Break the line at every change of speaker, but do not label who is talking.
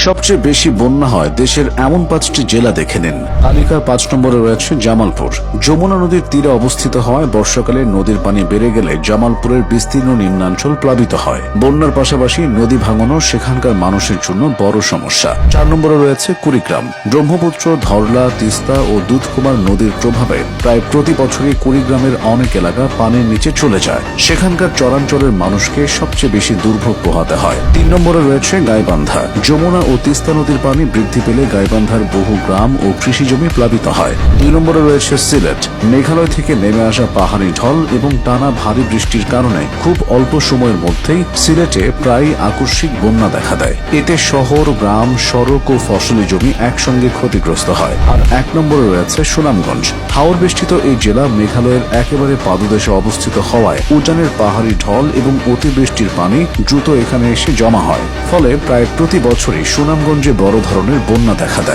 সবচেয়ে বেশি বন্যা হয় দেশের এমন 5টি জেলা দেখে নিন। তালিকার 5 নম্বরে রয়েছে জামালপুর। যমুনা নদীর তীরে অবস্থিত হওয়ায় বর্ষাকালে নদীর পানি বেড়ে গেলে জামালপুরের বিস্তীর্ণ নিম্নাঞ্চল প্লাবিত হয়। বন্যার পাশাপাশি নদী ভাঙনও সেখানকার মানুষের জন্য বড় সমস্যা। 4 নম্বরে রয়েছে কুড়িগ্রাম। ব্রহ্মপুত্র, ধরলা, তিস্তা ও দুধকুমার নদীর প্রভাবে প্রায় প্রতি বছরই কুড়িগ্রামের অনেক এলাকা পানির নিচে চলে যায়। সেখানকার চরাঞ্চলের মানুষকে সবচেয়ে বেশি দুর্ভোগ পোহাতে হয়। 3 নম্বরে রয়েছে গাইবান্ধা। যমুনা ও তিস্তা নদীর পানি বৃদ্ধি পেলে গাইবান্ধার বহু গ্রাম ও কৃষি জমি প্লাবিত হয়। 2 নম্বরে রয়েছে সিলেট। মেঘালয় থেকে নেমে আসা পাহাড়ি ঢল এবং টানা ভারী বৃষ্টির কারণে খুব অল্প সময়ের মধ্যেই সিলেটে প্রায় আকস্মিক বন্যা দেখা দেয়। এতে শহর, গ্রাম, সড়ক ও ফসলি জমি একসঙ্গে ক্ষতিগ্রস্ত হয়। আর 1 নম্বরে রয়েছে সুনামগঞ্জ। হাওর বেষ্টিত এই জেলা মেঘালয়ের একেবারে পাদদেশে অবস্থিত হওয়ায় উজানের পাহাড়ি ঢল এবং অতিবৃষ্টির পানি দ্রুত এখানে এসে জমা হয়। ফলে প্রায় প্রতি বছরই সুনামগঞ্জে বড় ধরনের বন্যা দেখা দেয়।